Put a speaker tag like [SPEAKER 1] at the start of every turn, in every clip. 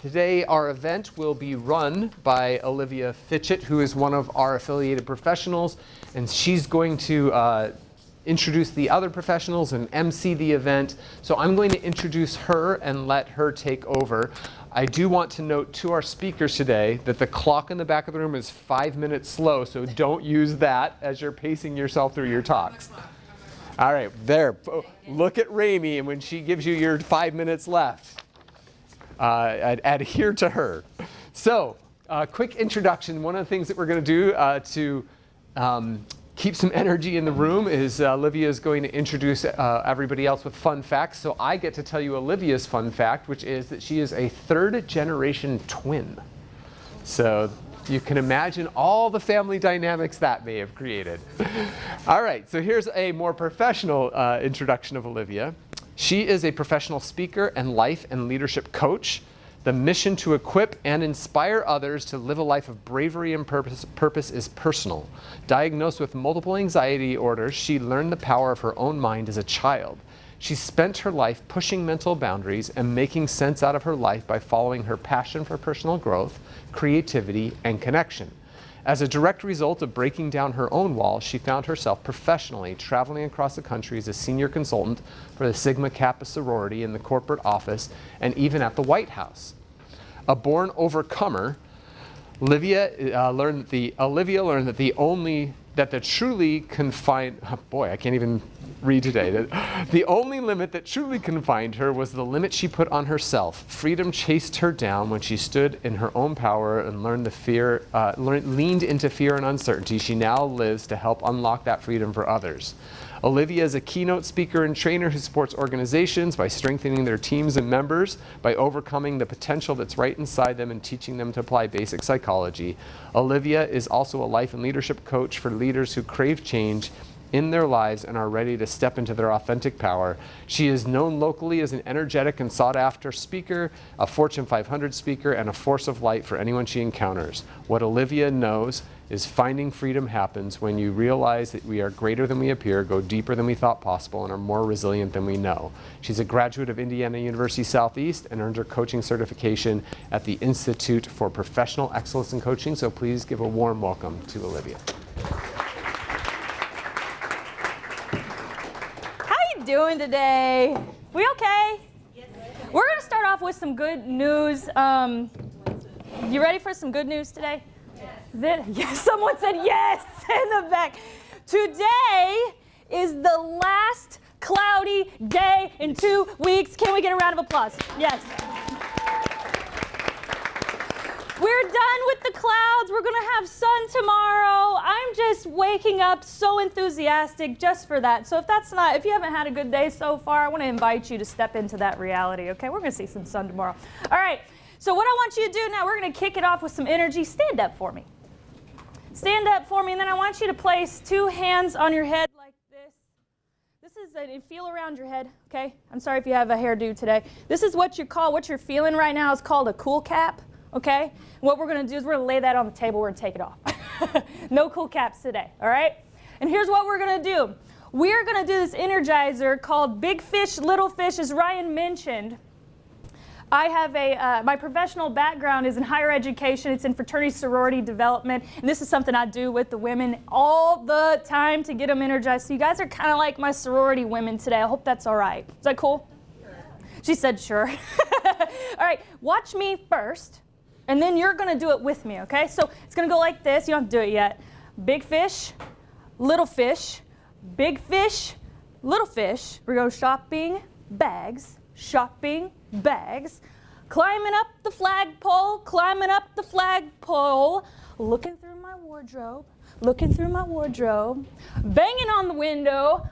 [SPEAKER 1] Today our event will be run by Olivia Fitchett, who is one of our affiliated professionals, and she's going to introduce the other professionals and MC the event. So I'm going to introduce her and let her take over. I do want to note to our speakers today that the clock in the back of the room is 5 minutes slow, so don't use that as you're pacing yourself through your talks. All right, there. Look at Rami, and when she gives you your 5 minutes left, adhere to her. So, quick introduction. One of the things that we're going to do to keep some energy in the room is Olivia is going to introduce everybody else with fun facts. So I get to tell you Olivia's fun fact, which is that she is a third-generation twin. So you can imagine all the family dynamics that may have created. All right, so here's a more professional introduction of Olivia. She is a professional speaker and life and leadership coach. The mission to equip and inspire others to live a life of bravery and purpose is personal. Diagnosed with multiple anxiety disorders, she learned the power of her own mind as a child. She spent her life pushing mental boundaries and making sense out of her life by following her passion for personal growth, creativity, and connection. As a direct result of breaking down her own walls, she found herself professionally traveling across the country as a senior consultant for the Sigma Kappa sorority in the corporate office and even at the White House. A born overcomer, Olivia learned that the truly confined, I can't even read today. The only limit that truly confined her was the limit she put on herself. Freedom chased her down when she stood in her own power and leaned into fear and uncertainty. She now lives to help unlock that freedom for others. Olivia is a keynote speaker and trainer who supports organizations by strengthening their teams and members, by overcoming the potential that's right inside them and teaching them to apply basic psychology. Olivia is also a life and leadership coach for leaders who crave change in their lives and are ready to step into their authentic power. She is known locally as an energetic and sought-after speaker, a Fortune 500 speaker, and a force of light for anyone she encounters. What Olivia knows is finding freedom happens when you realize that we are greater than we appear, go deeper than we thought possible, and are more resilient than we know. She's a graduate of Indiana University Southeast and earned her coaching certification at the Institute for Professional Excellence in Coaching. So please give a warm welcome to Olivia.
[SPEAKER 2] Doing today? We okay? Yes. We're going to start off with some good news. You ready for some good news today? Yes. Yes. Someone said yes in the back. Today is the last cloudy day in 2 weeks. Can we get a round of applause? Yes. We're done with the clouds. We're going to have sun tomorrow. I'm just waking up so enthusiastic just for that. So if you haven't had a good day so far, I want to invite you to step into that reality, okay? We're going to see some sun tomorrow. All right. So what I want you to do now, we're going to kick it off with some energy. Stand up for me. Stand up for me, and then I want you to place 2 hands on your head like this. This is feel around your head, okay? I'm sorry if you have a hairdo today. This is what you're feeling right now is called a cool cap. Okay? What we're going to do is we're going to lay that on the table. We're going to take it off. No cool caps today, all right? And here's what we're going to do. We're going to do this energizer called Big Fish, Little Fish, as Ryan mentioned. I have my professional background is in higher education. It's in fraternity sorority development. And this is something I do with the women all the time to get them energized. So you guys are kind of like my sorority women today. I hope that's all right. Is that cool? Sure. She said sure. All right, watch me first. And then you're going to do it with me, okay? So it's going to go like this. You don't have to do it yet. Big fish, little fish, big fish, little fish. We go shopping, bags, climbing up the flagpole, looking through my wardrobe, banging on the window.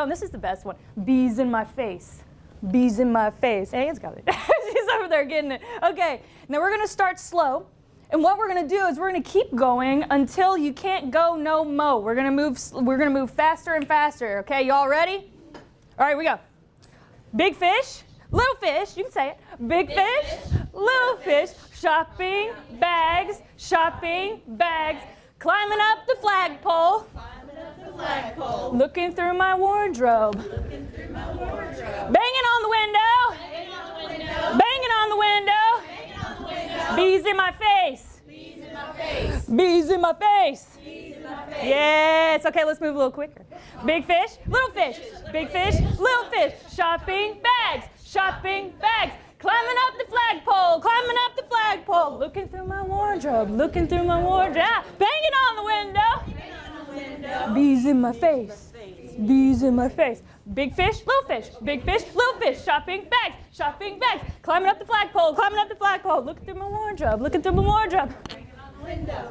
[SPEAKER 2] And this is the best one. Bees in my face. Hey, it's got it. She's over there getting it. Okay, now we're going to start slow. And what we're going to do is we're going to keep going until you can't go no mo. We're going to move faster and faster. Okay, y'all ready? All right, we go. Big fish, little fish. You can say it. Big fish, little fish. Shopping bags. Climbing up the flagpole. Looking through my wardrobe. Banging on the window. Banging on the window. Bees in my face.
[SPEAKER 3] Bees in my face.
[SPEAKER 2] Bees in my face.
[SPEAKER 3] Bees in my face.
[SPEAKER 2] Yes. Okay, let's move a little quicker. Big fish, little fish. Big fish, little fish. Shopping bags. Shopping bags. Climbing up the flagpole. Climbing up the flagpole. Looking through my wardrobe. Looking through my wardrobe. Banging on the window. Bees in my face. Bees in my face. Big fish, little fish. Big fish, little fish. Shopping bags. Shopping bags. Climbing up the flagpole. Climbing up the flagpole. Looking through my wardrobe. Looking through my wardrobe.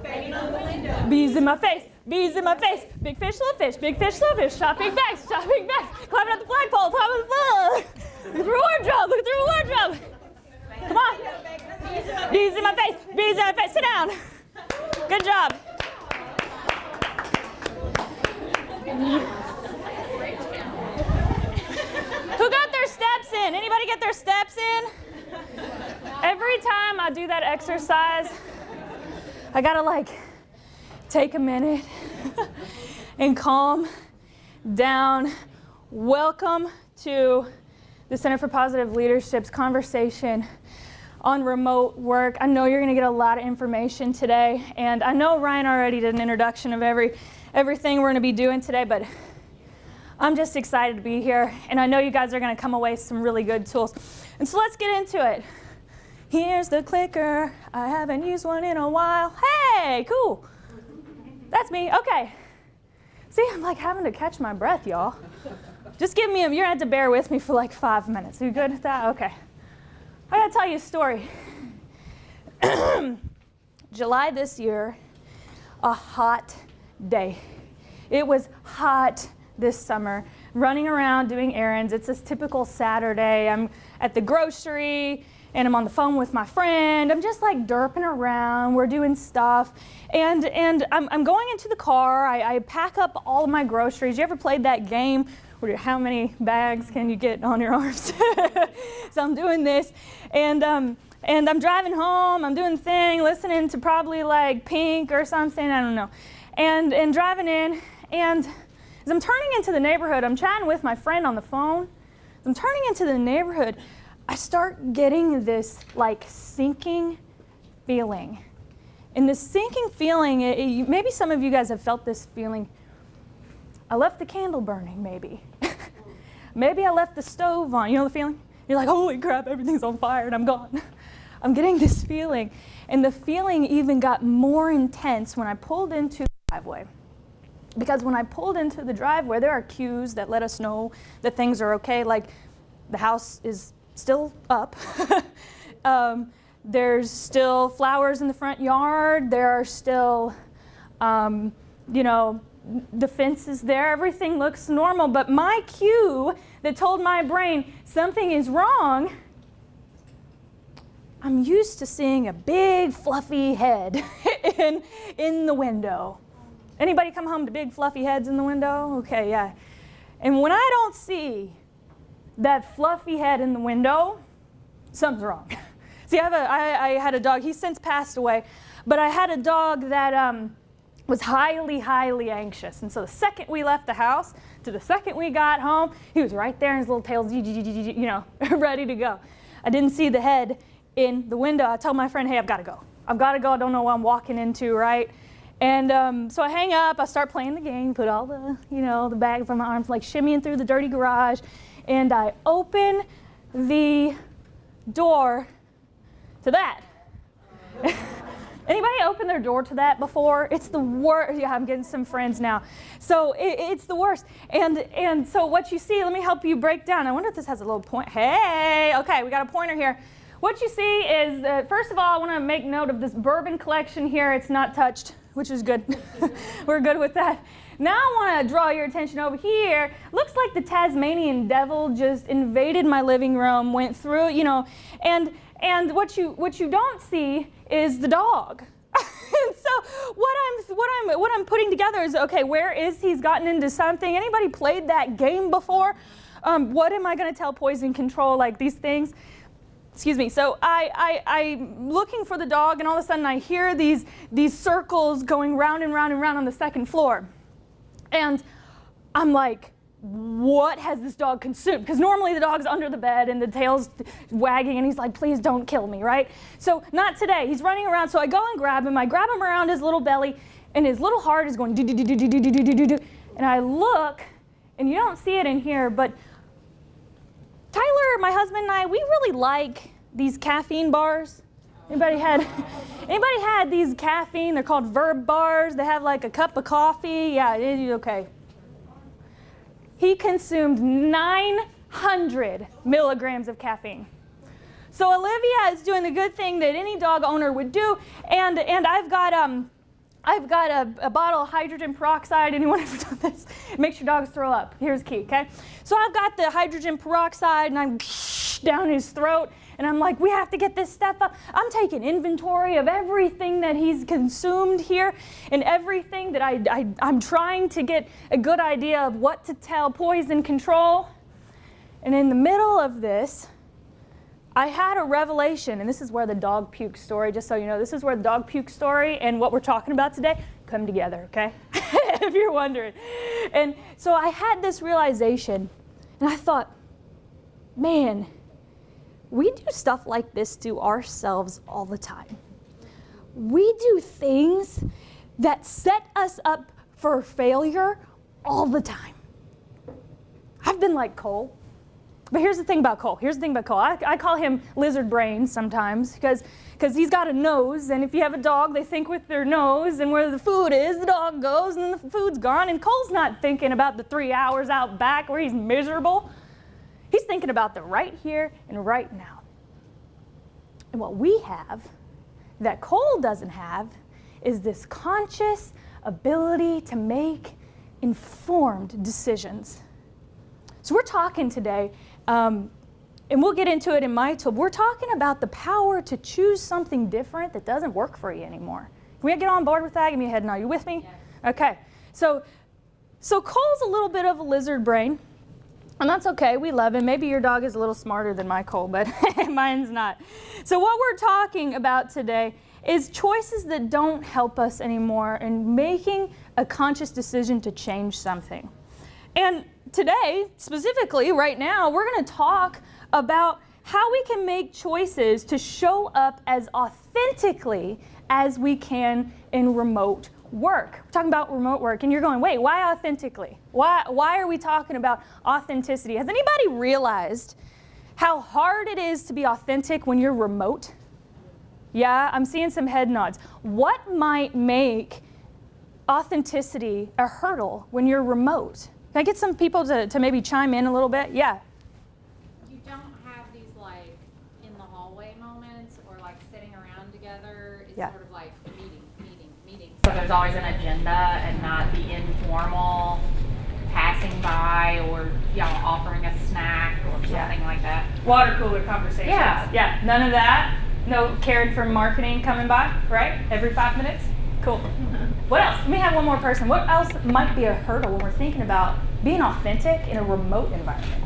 [SPEAKER 3] Banging on the window.
[SPEAKER 2] Bees in my face. Bees in my face. Big fish, little fish. Big fish, little fish. Shopping bags. Shopping bags. Climbing up the flagpole. Climbing up the flagpole. Look through a wardrobe. Look through a wardrobe. Come on. Bees in my face. Bees in my face. Sit down. Good job. Who got their steps in? Anybody get their steps in? Every time I do that exercise, I gotta take a minute and calm down. Welcome to the Center for Positive Leadership's conversation on remote work. I know you're gonna get a lot of information today, and I know Ryan already did an introduction of everything we're gonna be doing today, but I'm just excited to be here, and I know you guys are gonna come away with some really good tools. And so let's get into it. Here's the clicker. I haven't used one in a while. Hey, cool. That's me, okay. See, I'm having to catch my breath, y'all. Just give me you're gonna have to bear with me for 5 minutes. Are you good with that? Okay. I gotta tell you a story. July this year, a hot day. It was hot this summer, running around doing errands. It's this typical Saturday. I'm at the grocery and I'm on the phone with my friend. I'm just derping around. We're doing stuff. And I'm going into the car. I pack up all of my groceries. You ever played that game where how many bags can you get on your arms? So I'm doing this. And I'm driving home. I'm doing the thing, listening to probably Pink or something. I don't know. And driving in. And as I'm turning into the neighborhood, I'm chatting with my friend on the phone. As I'm turning into the neighborhood, I start getting this sinking feeling. And this sinking feeling, maybe some of you guys have felt this feeling. I left the candle burning, maybe. Maybe I left the stove on. You know the feeling? You're holy crap, everything's on fire and I'm gone. I'm getting this feeling. And the feeling even got more intense when I pulled into the driveway. Because when I pulled into the driveway, there are cues that let us know that things are okay. The house is still up. There's still flowers in the front yard. There are still, the fence is there. Everything looks normal. But my cue that told my brain something is wrong, I'm used to seeing a big fluffy head in the window. Anybody come home to big fluffy heads in the window? Okay, yeah. And when I don't see that fluffy head in the window, something's wrong. See, I had a dog. He's since passed away, but I had a dog that was highly, highly anxious. And so the second we left the house to the second we got home, he was right there and his little tail, ready to go. I didn't see the head in the window. I told my friend, hey, I've got to go. I don't know what I'm walking into, right? And so I hang up, I start playing the game, put all the, the bags on my arms, shimmying through the dirty garage, and I open the door to that. Anybody open their door to that before? It's the worst. Yeah, I'm getting some friends now. So it's the worst. And so what you see, let me help you break down. I wonder if this has a little point. Hey, okay, we got a pointer here. What you see is, first of all, I want to make note of this bourbon collection here. It's not touched, which is good. We're good with that. Now I want to draw your attention over here. Looks like the Tasmanian devil just invaded my living room, went through, and what you don't see is the dog. And so what I'm putting together is, okay, where is he's gotten into something? Anybody played that game before? What am I going to tell poison control, these things? Excuse me. So I'm looking for the dog, and all of a sudden I hear these circles going round and round and round on the second floor. And I'm what has this dog consumed? Because normally the dog's under the bed and the tail's wagging and he's like, please don't kill me, right? So not today. He's running around. So I go and grab him. I grab him around his little belly and his little heart is going do do do do do do do do do do. And I look, and you don't see it in here, but Tyler, my husband, and I, we really like these caffeine bars. Anybody had these caffeine? They're called Verb bars. They have like a cup of coffee. Yeah, okay. He consumed 900 milligrams of caffeine. So Olivia is doing the good thing that any dog owner would do, and I've got a bottle of hydrogen peroxide. Anyone ever done this? It makes your dogs throw up. Here's key, okay? So I've got the hydrogen peroxide, and I'm down his throat, and I'm like, we have to get this stuff up. I'm taking inventory of everything that he's consumed here, and everything that I'm trying to get a good idea of what to tell poison control. And in the middle of this, I had a revelation, and this is where the dog puke story, just so you know, this is where the dog puke story and what we're talking about today come together, okay? If you're wondering. And so I had this realization, and I thought, man, we do stuff like this to ourselves all the time. We do things that set us up for failure all the time. I've been like Cole. But here's the thing about Cole. I call him lizard brain sometimes because he's got a nose, and if you have a dog, they think with their nose, and where the food is, the dog goes, and the food's gone. And Cole's not thinking about the 3 hours out back where he's miserable. He's thinking about the right here and right now. And what we have that Cole doesn't have is this conscious ability to make informed decisions. So we're talking today, and we'll get into it in my tool. We're talking about the power to choose something different that doesn't work for you anymore. Can we get on board with that? Give me a head nod. Are you with me?
[SPEAKER 3] Yes.
[SPEAKER 2] Okay. So Cole's a little bit of a lizard brain, and that's okay. We love him. Maybe your dog is a little smarter than my Cole, but mine's not. So what we're talking about today is choices that don't help us anymore and making a conscious decision to change something. And today, specifically right now, we're going to talk about how we can make choices to show up as authentically as we can in remote work. We're talking about remote work, and you're going, wait, why authentically? Why are we talking about authenticity? Has anybody realized how hard it is to be authentic when you're remote? Yeah, I'm seeing some head nods. What might make authenticity a hurdle when you're remote? Can I get some people to maybe chime in a little bit? Yeah.
[SPEAKER 4] You don't have these like in the hallway moments or like sitting around together. It's sort of like meeting. So there's always an agenda and not the informal passing by or offering a snack or something like that.
[SPEAKER 2] Water cooler conversations. Yeah, none of that. No cared for marketing coming by, right? Every 5 minutes. Cool. What else? Let me have one more person. What else might be a hurdle when we're thinking about being authentic in a remote environment?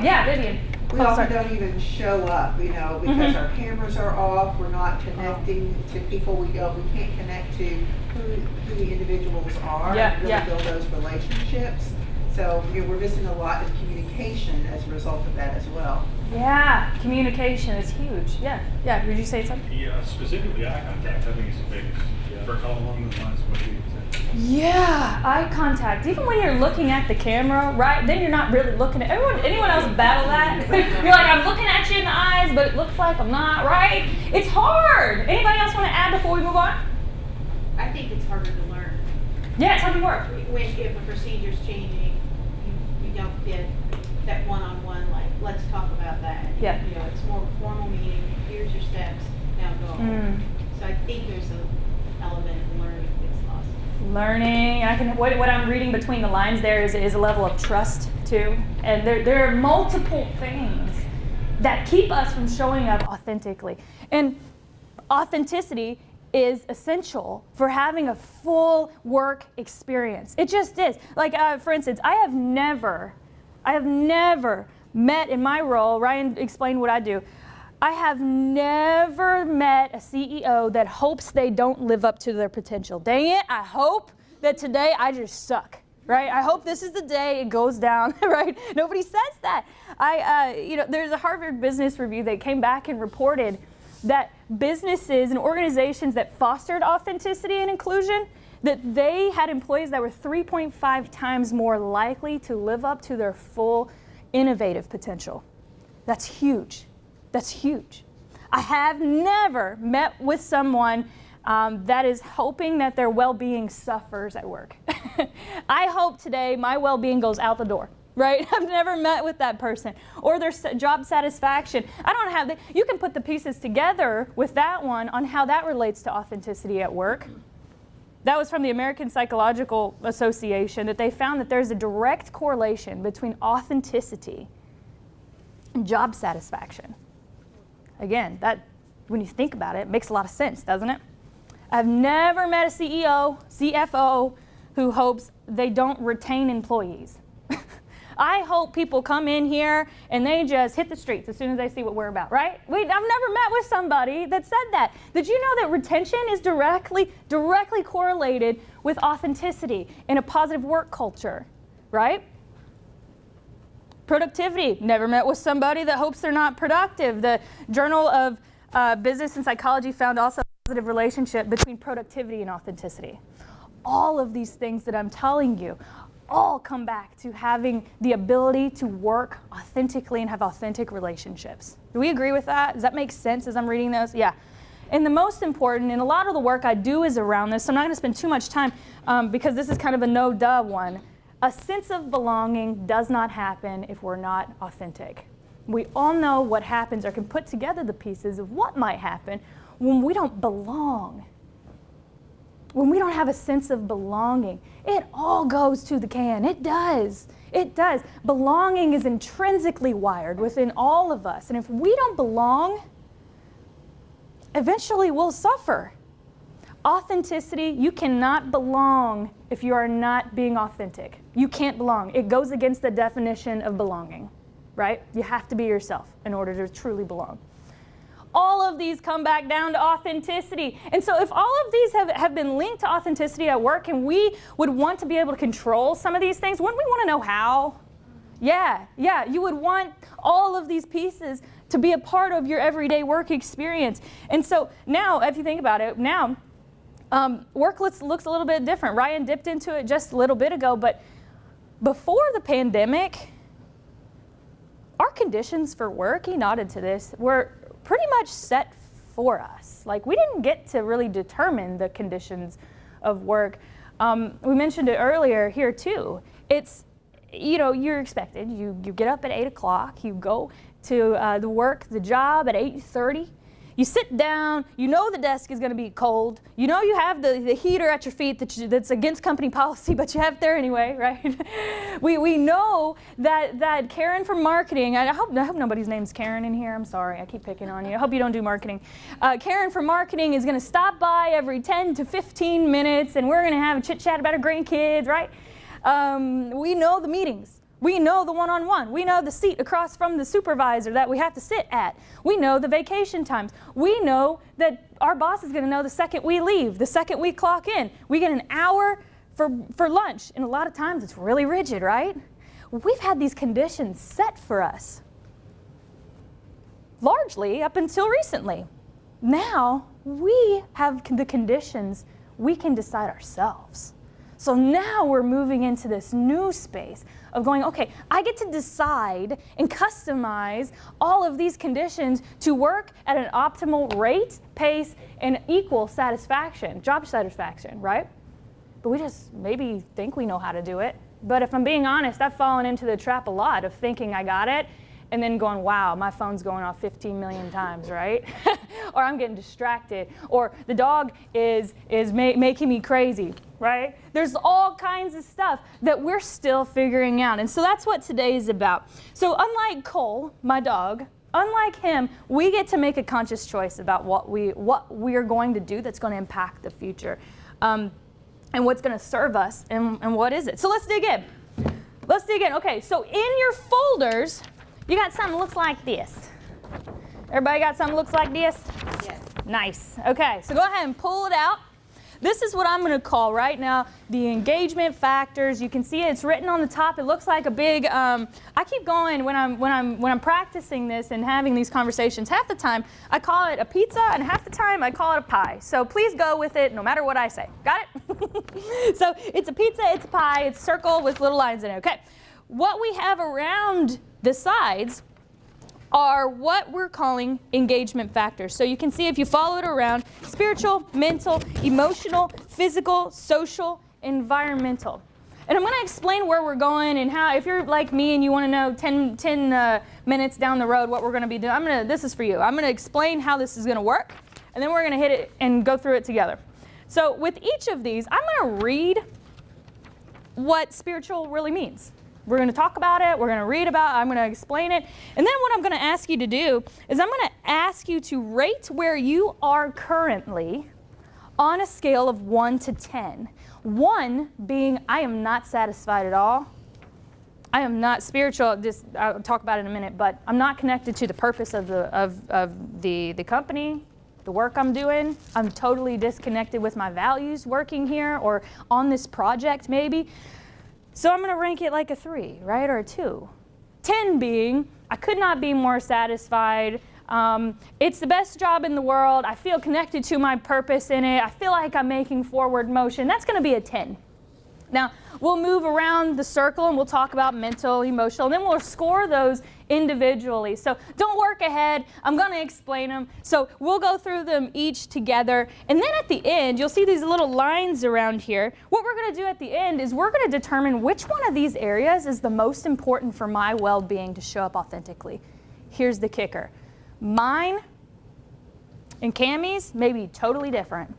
[SPEAKER 2] Yeah, Vivian.
[SPEAKER 5] We often don't even show up, because our cameras are off. We're not connecting to people. We can't connect to who the individuals are and really build those relationships. So we're missing a lot of communication as a result of that as well.
[SPEAKER 2] Yeah, communication is huge. Yeah. Would you say something?
[SPEAKER 6] Yeah, specifically eye contact, I think is the biggest. For all along those lines, what do you say?
[SPEAKER 2] Yeah, eye contact. Even when you're looking at the camera, right? Then you're not really looking at anyone else battle that? You're like, I'm looking at you in the eyes, but it looks like I'm not, right? It's hard. Anybody else want to add before we move on?
[SPEAKER 3] I think it's harder to learn.
[SPEAKER 2] Yeah, tell me more.
[SPEAKER 3] If a procedure's changing, you don't get that one-on-one, like, let's talk about that.
[SPEAKER 2] Yeah.
[SPEAKER 3] It's more of a formal meeting. Here's your steps. Now go on. So I think there's an element of learning gets lost.
[SPEAKER 2] Learning. What I'm reading between the lines there is a level of trust too. And there are multiple things that keep us from showing up authentically. And authenticity is essential for having a full work experience. It just is. Like, for instance, I have never met in my role, Ryan explained what I do, I have never met a CEO that hopes they don't live up to their potential. Dang it, I hope that today I just suck. right? I hope this is the day it goes down, right? Nobody says that. There's a Harvard Business Review that came back and reported that businesses and organizations that fostered authenticity and inclusion, that they had employees that were 3.5 times more likely to live up to their full innovative potential. That's huge. That's huge. I have never met with someone that is hoping that their well-being suffers at work. I hope today my well-being goes out the door, right? I've never met with that person. Or their job satisfaction. I don't have you can put the pieces together with that one on how that relates to authenticity at work. That was from the American Psychological Association, that they found that there's a direct correlation between authenticity and job satisfaction. Again, that, when you think about it, it makes a lot of sense, doesn't it? I've never met a CEO, CFO, who hopes they don't retain employees. I hope people come in here and they just hit the streets as soon as they see what we're about, right? I've never met with somebody that said that. Did you know that retention is directly correlated with authenticity in a positive work culture, right? Productivity. Never met with somebody that hopes they're not productive. The Journal of Business and Psychology found also a positive relationship between productivity and authenticity. All of these things that I'm telling you all come back to having the ability to work authentically and have authentic relationships. Do we agree with that? Does that make sense as I'm reading those? Yeah. And the most important, and a lot of the work I do is around this, so I'm not going to spend too much time because this is kind of a no-duh one. A sense of belonging does not happen if we're not authentic. We all know what happens or can put together the pieces of what might happen when we don't belong. When we don't have a sense of belonging, it all goes to the can. It does. It does. Belonging is intrinsically wired within all of us. And if we don't belong, eventually we'll suffer. Authenticity, you cannot belong if you are not being authentic. You can't belong. It goes against the definition of belonging, right? You have to be yourself in order to truly belong. All of these come back down to authenticity. And so if all of these have been linked to authenticity at work and we would want to be able to control some of these things, wouldn't we want to know how? Yeah, you would want all of these pieces to be a part of your everyday work experience. And so now, if you think about it, now work looks a little bit different. Ryan dipped into it just a little bit ago, but before the pandemic, our conditions for work, he nodded to this, were pretty much set for us. Like, we didn't get to really determine the conditions of work. We mentioned it earlier here too. It's, you're expected. You get up at 8 o'clock, you go to the job at 8:30. You sit down, you know the desk is going to be cold, you know you have the heater at your feet that's against company policy, but you have it there anyway, right? We know that Karen from marketing, I hope nobody's name's Karen in here, I'm sorry, I keep picking on you, I hope you don't do marketing. Karen from marketing is going to stop by every 10 to 15 minutes and we're going to have a chit chat about our grandkids, right? We know the meetings. We know the one-on-one. We know the seat across from the supervisor that we have to sit at. We know the vacation times. We know that our boss is going to know the second we leave, the second we clock in. We get an hour for lunch, and a lot of times it's really rigid, right? We've had these conditions set for us, largely up until recently. Now we have the conditions we can decide ourselves. So now we're moving into this new space of going, okay, I get to decide and customize all of these conditions to work at an optimal rate, pace, and equal satisfaction, job satisfaction, right? But we just maybe think we know how to do it. But if I'm being honest, I've fallen into the trap a lot of thinking I got it and then going, wow, my phone's going off 15 million times, right? Or I'm getting distracted, or the dog is making me crazy, right? There's all kinds of stuff that we're still figuring out. And so that's what today is about. So unlike Cole, my dog, unlike him, we get to make a conscious choice about what we are going to do that's going to impact the future, and what's going to serve us, and what is it. So let's dig in. Okay, so in your folders, you got something that looks like this. Everybody got something that looks like this?
[SPEAKER 3] Yes.
[SPEAKER 2] Nice. Okay, so go ahead and pull it out. this is what I'm going to call right now the engagement factors. You can see it's written on the top. It looks like a big, I keep going when I'm practicing this and having these conversations. Half the time I call it a pizza and half the time I call it a pie. So please go with it no matter what I say. Got it? So it's a pizza, it's a pie, it's a circle with little lines in it. Okay. What we have around the sides are what we're calling engagement factors. So you can see if you follow it around, spiritual, mental, emotional, physical, social, environmental. And I'm going to explain where we're going and how, if you're like me and you want to know 10 minutes down the road what we're going to be doing, this is for you. I'm going to explain how this is going to work, and then we're going to hit it and go through it together. So with each of these, I'm going to read what spiritual really means. We're going to talk about it, we're going to read about it, I'm going to explain it. And then what I'm going to ask you to do is I'm going to ask you to rate where you are currently on a scale of 1 to 10. 1 being I am not satisfied at all. I am not spiritual, I'll talk about it in a minute, but I'm not connected to the purpose of the company, the work I'm doing. I'm totally disconnected with my values working here or on this project maybe. So I'm going to rank it like a 3, right, or a 2. 10 being, I could not be more satisfied. It's the best job in the world. I feel connected to my purpose in it. I feel like I'm making forward motion. That's going to be a 10. Now, we'll move around the circle and we'll talk about mental, emotional, and then we'll score those individually. So don't work ahead. I'm going to explain them. So we'll go through them each together. And then at the end, you'll see these little lines around here. What we're going to do at the end is we're going to determine which one of these areas is the most important for my well-being to show up authentically. Here's the kicker. Mine and Cammie's may be totally different.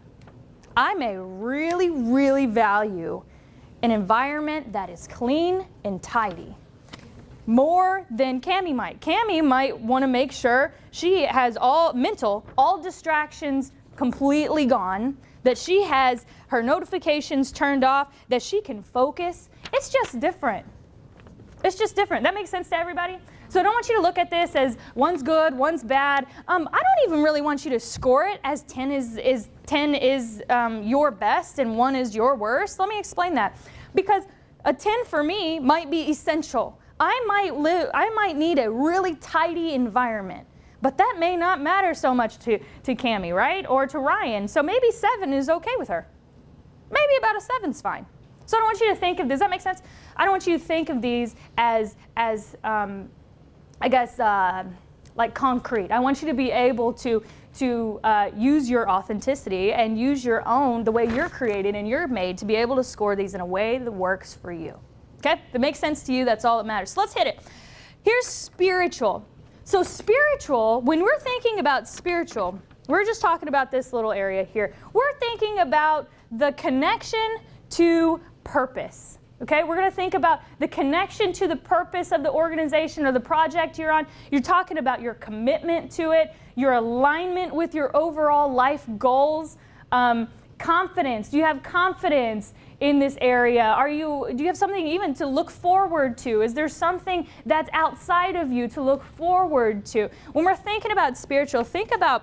[SPEAKER 2] I may really, really value an environment that is clean and tidy more than Cammie might. Cammie might want to make sure she has all distractions completely gone, that she has her notifications turned off, that she can focus. It's just different. It's just different. That makes sense to everybody? So I don't want you to look at this as one's good, one's bad. I don't even really want you to score it as 10 is your best and 1 is your worst. Let me explain that. Because a 10 for me might be essential. I might need a really tidy environment, but that may not matter so much to Cammie, right? Or to Ryan. So maybe 7 is okay with her. Maybe about a 7's fine. So I don't want you to think of, does that make sense? I don't want you to think of these as I guess, like concrete. I want you to be able to use your authenticity and use your own, the way you're created and you're made, to be able to score these in a way that works for you. Okay? If it makes sense to you, that's all that matters. So let's hit it. Here's spiritual. So spiritual, when we're thinking about spiritual, we're just talking about this little area here. We're thinking about the connection to purpose. Okay, we're going to think about the connection to the purpose of the organization or the project you're on. You're talking about your commitment to it, your alignment with your overall life goals, confidence. Do you have confidence in this area? Do you have something even to look forward to? Is there something that's outside of you to look forward to? When we're thinking about spiritual, think about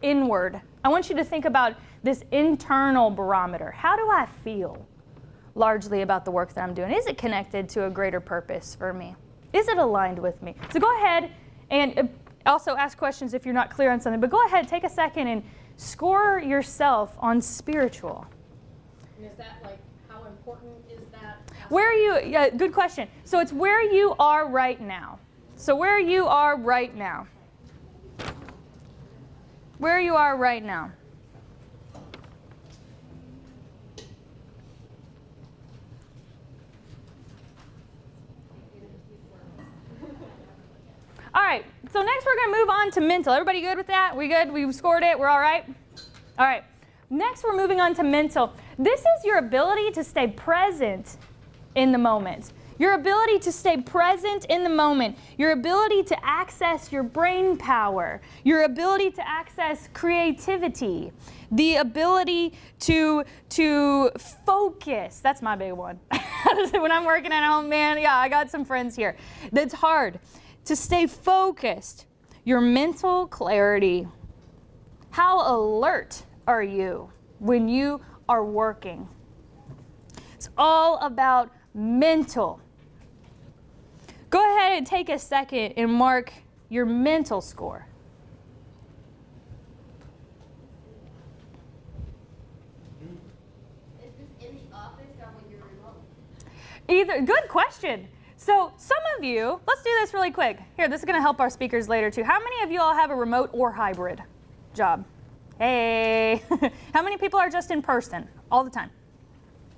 [SPEAKER 2] inward. I want you to think about this internal barometer. How do I feel largely about the work that I'm doing? Is it connected to a greater purpose for me? Is it aligned with me? So go ahead and also ask questions if you're not clear on something, but go ahead, take a second and score yourself on spiritual.
[SPEAKER 4] And is that like, how important is that?
[SPEAKER 2] Where are you, yeah, good question. So it's where you are right now. So where you are right now. Where you are right now. All right, so next we're going to move on to mental. Everybody good with that? We good? We scored it? We're all right? All right. Next we're moving on to mental. This is your ability to stay present in the moment. Your ability to stay present in the moment. Your ability to access your brain power. Your ability to access creativity. The ability to focus. That's my big one. When I'm working at home, man, yeah, I got some friends here. That's hard. To stay focused, your mental clarity. How alert are you when you are working. It's all about mental. Go ahead and take a second and mark your mental score.
[SPEAKER 7] Is this in the office or when you're remote?
[SPEAKER 2] Either, good question. So some of you, let's do this really quick. Here, this is going to help our speakers later too. How many of you all have a remote or hybrid job? Hey. How many people are just in person all the time?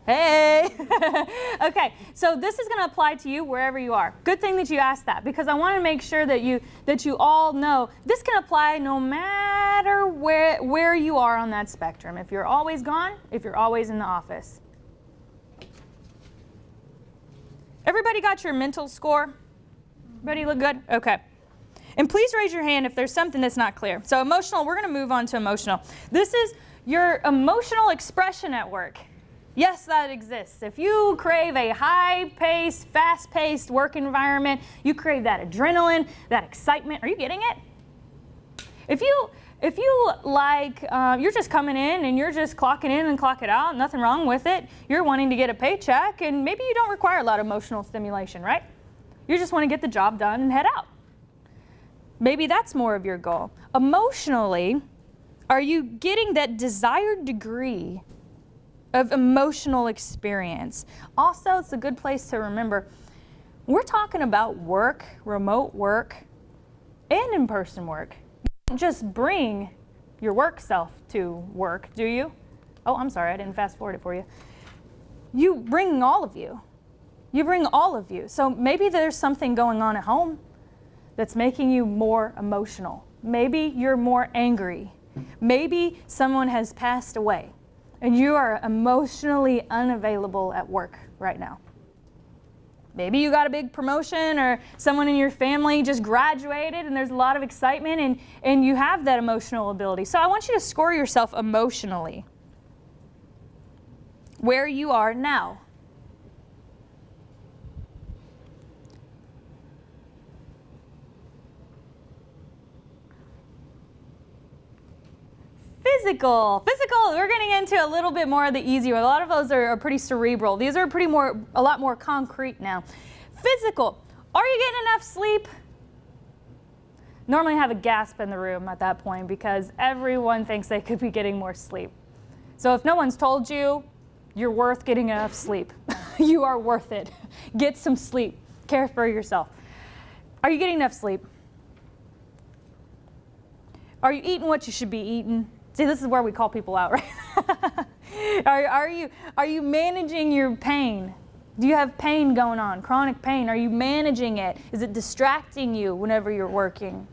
[SPEAKER 2] Hey. Okay, so this is going to apply to you wherever you are. Good thing that you asked that, because I want to make sure that you all know this can apply no matter where you are on that spectrum. If you're always gone, if you're always in the office. Everybody got your mental score? Everybody look good? Okay. And please raise your hand if there's something that's not clear. So emotional, we're going to move on to emotional. This is your emotional expression at work. Yes, that exists. If you crave a high-paced, fast-paced work environment, you crave that adrenaline, that excitement. Are you getting it? If you like, you're just coming in and you're just clocking in and clocking out, nothing wrong with it. You're wanting to get a paycheck and maybe you don't require a lot of emotional stimulation, right? You just want to get the job done and head out. Maybe that's more of your goal. Emotionally, are you getting that desired degree of emotional experience? Also, it's a good place to remember, we're talking about work, remote work, and in-person work. You don't just bring your work self to work, do you? Oh, I'm sorry, I didn't fast forward it for you. You bring all of you. You bring all of you. So maybe there's something going on at home that's making you more emotional. Maybe you're more angry. Maybe someone has passed away and you are emotionally unavailable at work right now. Maybe you got a big promotion or someone in your family just graduated and there's a lot of excitement and you have that emotional ability. So I want you to score yourself emotionally where you are now. Physical, we're getting into a little bit more of the easier. A lot of those are pretty cerebral. These are a lot more concrete now. Physical, are you getting enough sleep? Normally I have a gasp in the room at that point because everyone thinks they could be getting more sleep. So if no one's told you, you're worth getting enough sleep. You are worth it. Get some sleep. Care for yourself. Are you getting enough sleep? Are you eating what you should be eating? See, this is where we call people out, right? Are you managing your pain? Do you have pain going on, chronic pain? Are you managing it? Is it distracting you whenever you're working?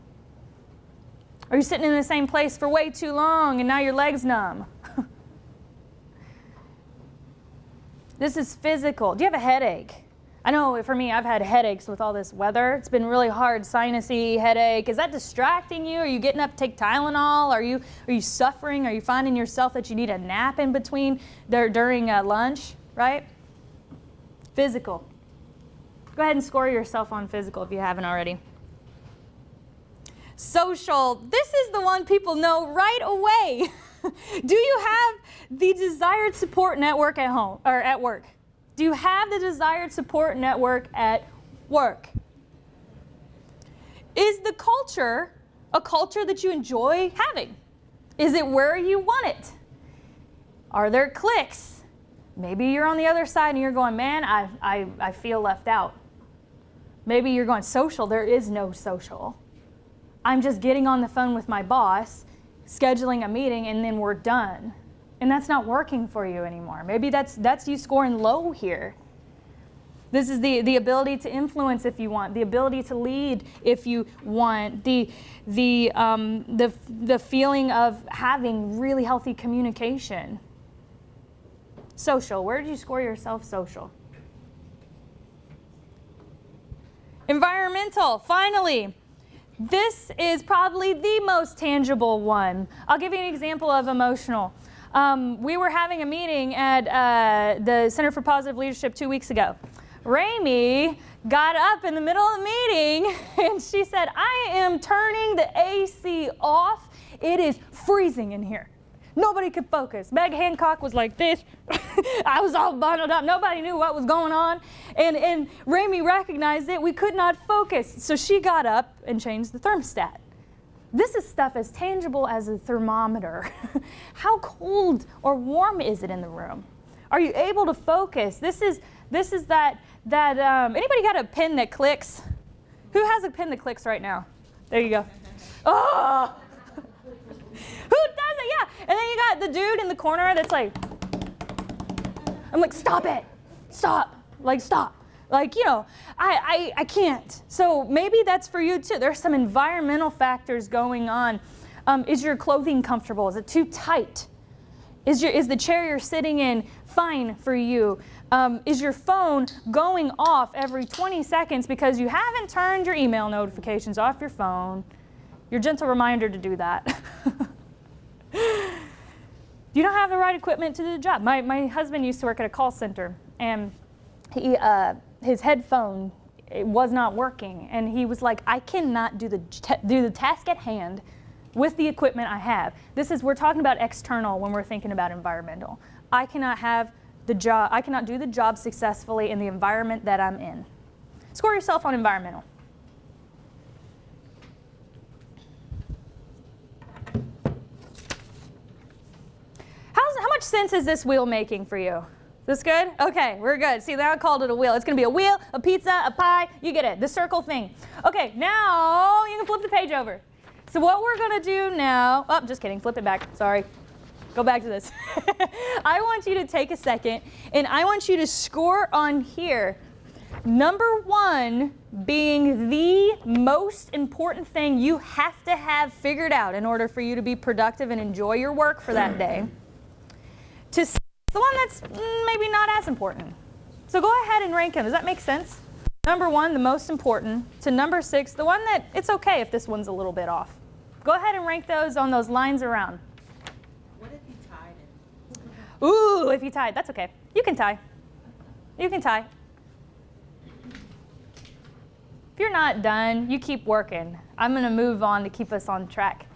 [SPEAKER 2] Are you sitting in the same place for way too long and now your leg's numb? This is physical. Do you have a headache? I know for me, I've had headaches with all this weather. It's been really hard, sinusy headache. Is that distracting you? Are you getting up to take Tylenol? Are you suffering? Are you finding yourself that you need a nap in between during lunch, right? Physical. Go ahead and score yourself on physical if you haven't already. Social. This is the one people know right away. Do you have the desired support network at home or at work? Do you have the desired support network at work? Is the culture a culture that you enjoy having? Is it where you want it? Are there cliques? Maybe you're on the other side and you're going, man, I feel left out. Maybe you're going, social, there is no social. I'm just getting on the phone with my boss, scheduling a meeting, and then we're done. And that's not working for you anymore. Maybe that's you scoring low here. This is the ability to influence if you want, the ability to lead if you want, the feeling of having really healthy communication. Social, where did you score yourself social? Environmental, finally. This is probably the most tangible one. I'll give you an example of emotional. We were having a meeting at the Center for Positive Leadership 2 weeks ago. Ramey got up in the middle of the meeting and she said, I am turning the AC off. It is freezing in here. Nobody could focus. Meg Hancock was like this. I was all bundled up. Nobody knew what was going on. And Ramey recognized it. We could not focus. So she got up and changed the thermostat. This is stuff as tangible as a thermometer. How cold or warm is it in the room? Are you able to focus? This is that anybody got a pen that clicks? Who has a pen that clicks right now? There you go. Oh! Who does it? Yeah. And then you got the dude in the corner that's like, I'm like, stop it. Stop. Like, stop. Like, you know, I can't. So maybe that's for you too. There's some environmental factors going on. Is your clothing comfortable? Is it too tight? Is the chair you're sitting in fine for you? Is your phone going off every 20 seconds because you haven't turned your email notifications off your phone? Your gentle reminder to do that. You don't have the right equipment to do the job. My husband used to work at a call center, and his headphone was not working, and he was like, I cannot do the task at hand with the equipment I have. We're talking about external when we're thinking about environmental. I cannot do the job successfully in the environment that I'm in. Score yourself on environmental. How much sense is this wheel making for you? Is this good? Okay, we're good. See, now I called it a wheel. It's going to be a wheel, a pizza, a pie. You get it, the circle thing. Okay, now you can flip the page over. So what we're going to do now, oh, just kidding, flip it back, sorry. Go back to this. I want you to take a second, and I want you to score on here. Number 1 being the most important thing you have to have figured out in order for you to be productive and enjoy your work for that day. To the one that's maybe not as important. So go ahead and rank them. Does that make sense? Number 1, the most important, to number 6, the one that it's okay if this one's a little bit off. Go ahead and rank those on those lines around.
[SPEAKER 3] What if you tied it?
[SPEAKER 2] Ooh, if you tied, that's okay. You can tie. You can tie. If you're not done, you keep working. I'm going to move on to keep us on track.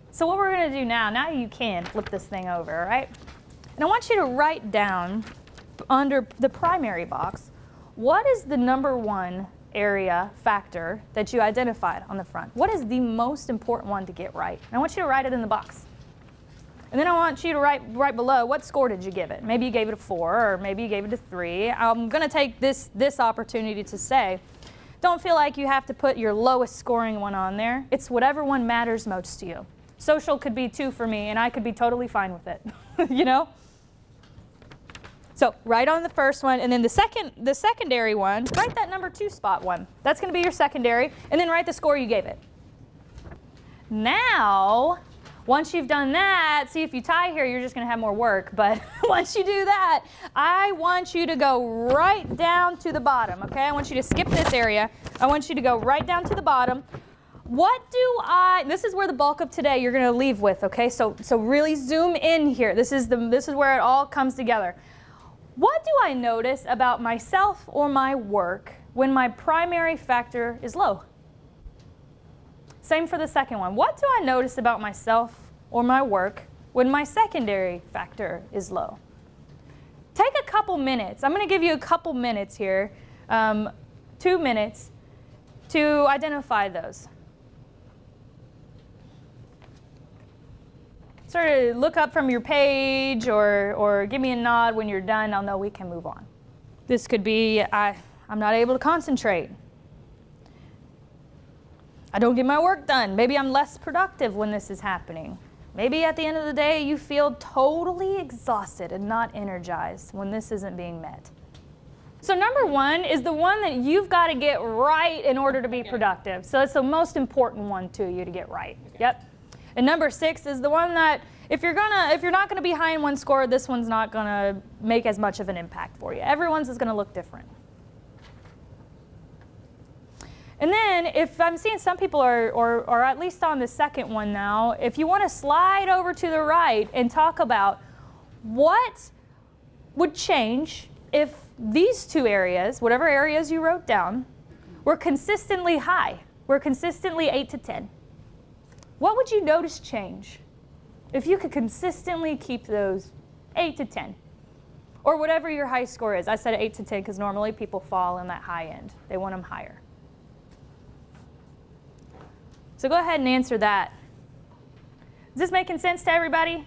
[SPEAKER 2] So what we're going to do now you can flip this thing over, all right? And I want you to write down under the primary box, what is the number 1 area factor that you identified on the front? What is the most important one to get right? And I want you to write it in the box. And then I want you to write right below, what score did you give it? Maybe you gave it a 4, or maybe you gave it a 3. I'm going to take this opportunity to say, don't feel like you have to put your lowest scoring one on there. It's whatever one matters most to you. Social could be 2 for me, and I could be totally fine with it, you know? So write on the first one, and then the secondary one, write that number 2 spot one. That's going to be your secondary, and then write the score you gave it. Now, once you've done that, see if you tie here, you're just going to have more work, but once you do that, I want you to go right down to the bottom, okay? I want you to skip this area. I want you to go right down to the bottom. This is where the bulk of today you're going to leave with, okay? So really zoom in here. This is where it all comes together. What do I notice about myself or my work when my primary factor is low? Same for the second one. What do I notice about myself or my work when my secondary factor is low? Take a couple minutes. I'm going to give you a couple minutes here, 2 minutes, to identify those. Sort of look up from your page or give me a nod when you're done. I'll know we can move on. This could be, I'm not able to concentrate. I don't get my work done. Maybe I'm less productive when this is happening. Maybe at the end of the day you feel totally exhausted and not energized when this isn't being met. So number 1 is the one that you've got to get right in order to be productive. So it's the most important one to you to get right. Yep. And number 6 is the one that if you're not gonna be high in one score, this one's not gonna make as much of an impact for you. Everyone's is gonna look different. And then if I'm seeing some people are at least on the second one now, if you want to slide over to the right and talk about what would change if these 2 areas, whatever areas you wrote down, were consistently high, were consistently 8 to 10. What would you notice change? If you could consistently keep those 8 to 10, or whatever your high score is. I said 8 to 10 because normally people fall in that high end. They want them higher. So go ahead and answer that. Is this making sense to everybody?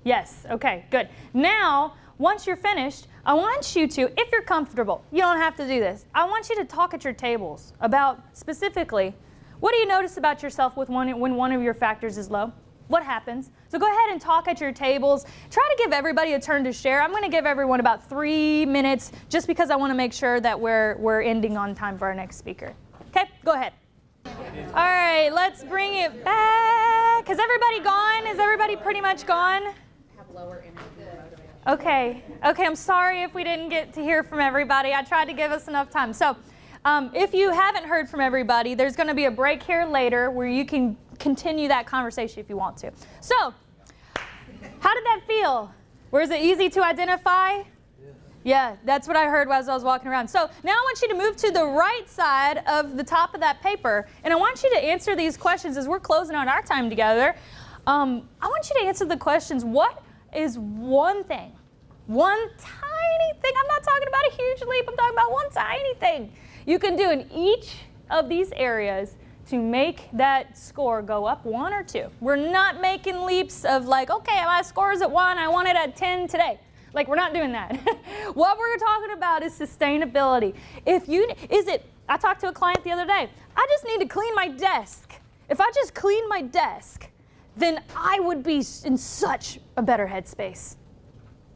[SPEAKER 2] Yes, okay, good. Now, once you're finished, I want you to, if you're comfortable, you don't have to do this, I want you to talk at your tables about specifically, what do you notice about yourself when one of your factors is low? What happens? So go ahead and talk at your tables. Try to give everybody a turn to share. I'm going to give everyone about 3 minutes just because I want to make sure that we're ending on time for our next speaker. Okay, go ahead. All right, let's bring it back. Has everybody gone? Is everybody pretty much gone?
[SPEAKER 4] Have lower energy motivation.
[SPEAKER 2] Okay, I'm sorry if we didn't get to hear from everybody. I tried to give us enough time. So if you haven't heard from everybody, there's going to be a break here later where you can continue that conversation if you want to. So, how did that feel? Was it easy to identify? Yeah, that's what I heard as I was walking around. So now I want you to move to the right side of the top of that paper, and I want you to answer these questions as we're closing out our time together. I want you to answer the questions. What is one thing, one tiny thing? I'm not talking about a huge leap. I'm talking about one tiny thing you can do in each of these areas to make that score go up 1 or 2. We're not making leaps of like, okay, my score is at 1, I want it at 10 today. Like, we're not doing that. What we're talking about is sustainability. I talked to a client the other day. I just need to clean my desk. If I just clean my desk, then I would be in such a better headspace.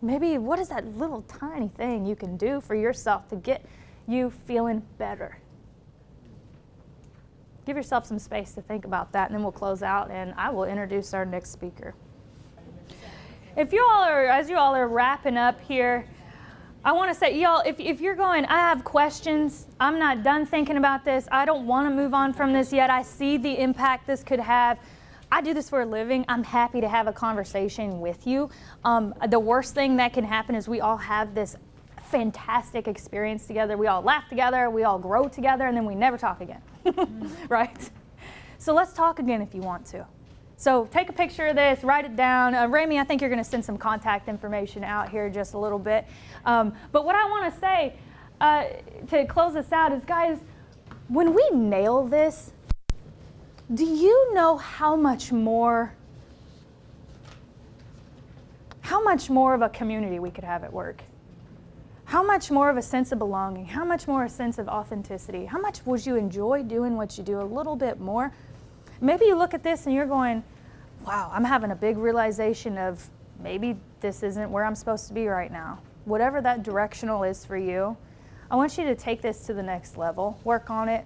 [SPEAKER 2] Maybe what is that little tiny thing you can do for yourself to get you feeling better? Give yourself some space to think about that, and then we'll close out, and I will introduce our next speaker. As you all are wrapping up here, I want to say, y'all, if you're going, I have questions, I'm not done thinking about this, I don't want to move on from this yet, I see the impact this could have, I do this for a living, I'm happy to have a conversation with you. The worst thing that can happen is we all have this fantastic experience together, we all laugh together, we all grow together, and then we never talk again, right? So let's talk again if you want to. So take a picture of this, write it down. Rami, I think you're going to send some contact information out here just a little bit. But what I want to say to close this out is, guys, when we nail this, do you know how much more of a community we could have at work? How much more of a sense of belonging? How much more a sense of authenticity? How much would you enjoy doing what you do a little bit more? Maybe you look at this and you're going, wow, I'm having a big realization of maybe this isn't where I'm supposed to be right now. Whatever that directional is for you, I want you to take this to the next level, work on it,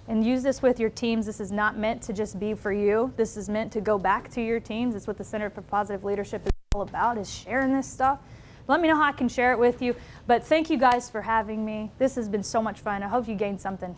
[SPEAKER 2] and use this with your teams. This is not meant to just be for you. This is meant to go back to your teams. It's what the Center for Positive Leadership is all about, is sharing this stuff. Let me know how I can share it with you. But thank you guys for having me. This has been so much fun. I hope you gained something.